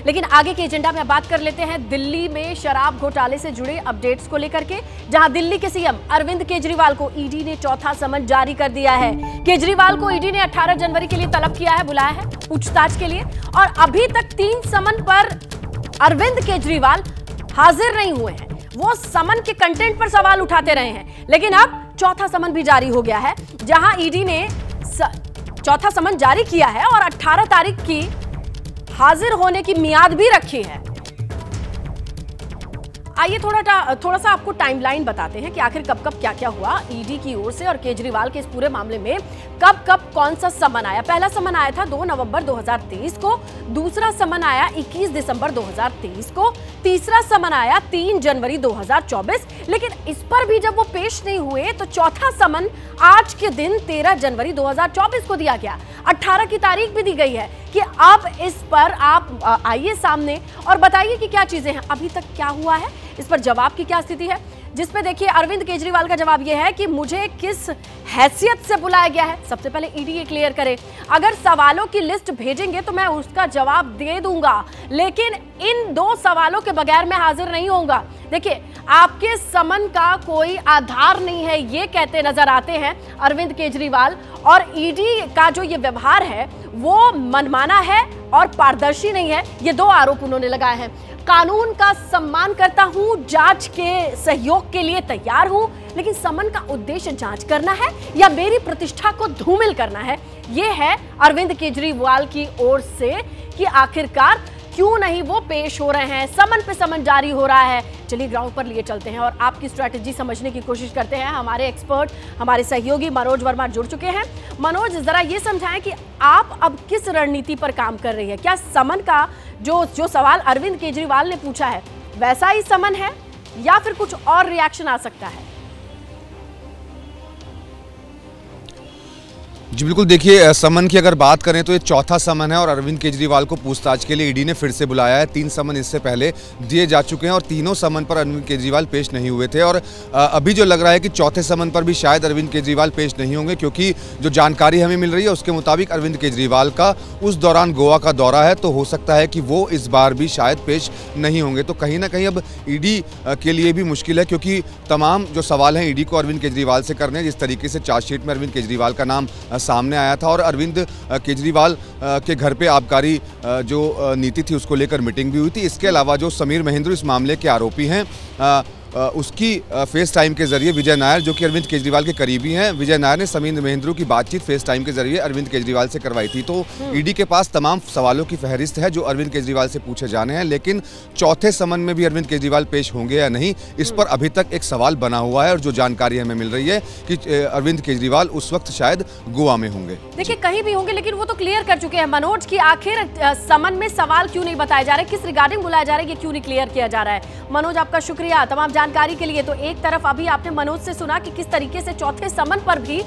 लेकिन आगे के एजेंडा में बात कर लेते हैं दिल्ली में शराब घोटाले से जुड़े अपडेट्स को लेकर के, जहां दिल्ली के सीएम अरविंद केजरीवाल को ईडी ने चौथा समन जारी कर दिया है। केजरीवाल को ईडी ने 18 जनवरी के लिए तलब किया है, बुलाया है पूछताछ के लिए, और अभी तक 3 समन पर अरविंद केजरीवाल हाजिर नहीं हुए हैं। वो समन के कंटेंट पर सवाल उठाते रहे हैं, लेकिन अब चौथा समन भी जारी हो गया है, जहां ईडी ने चौथा समन जारी किया है और 18 तारीख की हाजिर होने की मियाद भी रखी है। आइए थोड़ा सा आपको टाइमलाइन बताते हैं कि आखिर कब कब क्या क्या हुआ ईडी की ओर से और केजरीवाल के इस पूरे मामले में कब कब कौन सा समन आया। पहला समन आया था 2 नवंबर 2023 को, दूसरा समन आया 21 दिसंबर 2023 को, तीसरा समन आया 3 जनवरी 2024। लेकिन इस पर भी जब वो पेश नहीं हुए तो चौथा समन आज के दिन 13 जनवरी 2024 को दिया गया। 18 की तारीख भी दी गई है कि अब इस पर आप आइए सामने और बताइए कि क्या चीजें हैं, अभी तक क्या हुआ है, इस पर जवाब की क्या स्थिति है। जिस पे देखिए अरविंद केजरीवाल का जवाब यह है कि मुझे किस हैसियत से बुलाया गया है, सबसे पहले ईडी ये क्लियर करे। अगर सवालों की लिस्ट भेजेंगे तो मैं उसका जवाब दे दूंगा, लेकिन इन 2 सवालों के बगैर मैं हाजिर नहीं होऊंगा। देखिए आपके समन का कोई आधार नहीं है, ये कहते नजर आते हैं अरविंद केजरीवाल, और ईडी का जो ये व्यवहार है वो मनमाना है और पारदर्शी नहीं है। ये 2 आरोप उन्होंने लगाए हैं। कानून का सम्मान करता हूं, जांच के सहयोग के लिए तैयार हूं, लेकिन समन का उद्देश्य जांच करना है या मेरी प्रतिष्ठा को धूमिल करना है। यह है अरविंद केजरीवाल की ओर से कि आखिरकार क्यों नहीं वो पेश हो रहे हैं, समन पे समन जारी हो रहा है। चलिए ग्राउंड पर लिए चलते हैं और आपकी स्ट्रैटेजी समझने की कोशिश करते हैं। हमारे एक्सपर्ट, हमारे सहयोगी मनोज वर्मा जुड़ चुके हैं। मनोज, जरा ये समझाएं कि आप अब किस रणनीति पर काम कर रही है। क्या समन का जो सवाल अरविंद केजरीवाल ने पूछा है वैसा ही समन है या फिर कुछ और रिएक्शन आ सकता है? जी बिल्कुल, देखिए समन की अगर बात करें तो ये चौथा समन है और अरविंद केजरीवाल को पूछताछ के लिए ईडी ने फिर से बुलाया है। 3 समन इससे पहले दिए जा चुके हैं और तीनों समन पर अरविंद केजरीवाल पेश नहीं हुए थे, और अभी जो लग रहा है कि चौथे समन पर भी शायद अरविंद केजरीवाल पेश नहीं होंगे, क्योंकि जो जानकारी हमें मिल रही है उसके मुताबिक अरविंद केजरीवाल का उस दौरान गोवा का दौरा है, तो हो सकता है कि वो इस बार भी शायद पेश नहीं होंगे। तो कहीं ना कहीं अब ईडी के लिए भी मुश्किल है, क्योंकि तमाम जो सवाल हैं ईडी को अरविंद केजरीवाल से करने हैं। जिस तरीके से चार्जशीट में अरविंद केजरीवाल का नाम सामने आया था और अरविंद केजरीवाल के घर पे आबकारी जो नीति थी उसको लेकर मीटिंग भी हुई थी। इसके अलावा जो समीर महेंद्र इस मामले के आरोपी हैं, उसकी फेस टाइम के जरिए विजय नायर, जो कि अरविंद केजरीवाल के करीबी हैं, विजय नायर ने समीर महेंद्र की बातचीत फेस टाइम के जरिए अरविंद केजरीवाल से करवाई थी। तो ईडी के पास तमाम सवालों की फहरिस्त है जो अरविंद केजरीवाल से पूछे जाने हैं, लेकिन चौथे समन में भी अरविंद केजरीवाल पेश होंगे या नहीं, इस पर अभी तक एक सवाल बना हुआ है। और जो जानकारी हमें मिल रही है कि अरविंद केजरीवाल उस वक्त शायद गोवा में होंगे। देखिए कहीं भी होंगे, लेकिन वो तो क्लियर कर चुके हैं मनोज की आखिर समन में सवाल क्यों नहीं बताए जा रहे, किस रिगार्डिंग बुलाया जा रहा है, ये क्यों नहीं क्लियर किया जा रहा है। मनोज, आपका शुक्रिया तमाम जानकारी के लिए। तो एक तरफ अभी आपने मनोज से सुना कि किस तरीके से चौथे समन पर भी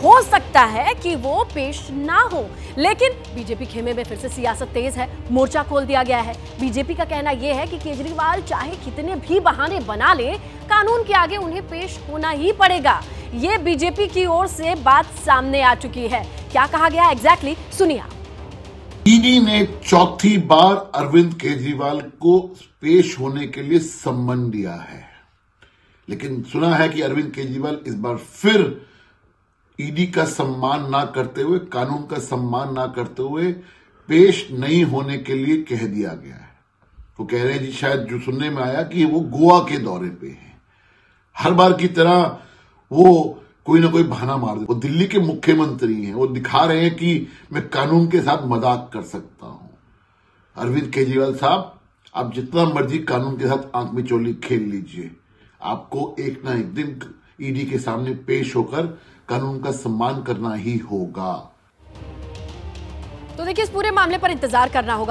हो सकता है कि वो पेश ना हो, लेकिन बीजेपी खेमे में फिर से सियासत तेज है, मोर्चा खोल दिया गया है। बीजेपी का कहना यह है कि केजरीवाल चाहे कितने भी बहाने बना ले, कानून के आगे उन्हें पेश होना ही पड़ेगा। ये बीजेपी की ओर से बात सामने आ चुकी है। क्या कहा गया एग्जैक्टली, सुनिए। ईडी ने चौथी बार अरविंद केजरीवाल को पेश होने के लिए सम्मन दिया है, लेकिन सुना है कि अरविंद केजरीवाल इस बार फिर ईडी का सम्मान ना करते हुए, कानून का सम्मान ना करते हुए पेश नहीं होने के लिए कह दिया गया है। वो कह रहे हैं जी, शायद जो सुनने में आया कि वो गोवा के दौरे पे हैं। हर बार की तरह वो कोई ना कोई बहाना मार दे। वो दिल्ली के मुख्यमंत्री हैं, वो दिखा रहे हैं कि मैं कानून के साथ मजाक कर सकता हूं। अरविंद केजरीवाल साहब, आप जितना मर्जी कानून के साथ आंख में चोली खेल लीजिए, आपको एक ना एक दिन ईडी के सामने पेश होकर कानून का सम्मान करना ही होगा। तो देखिए इस पूरे मामले पर इंतजार करना होगा।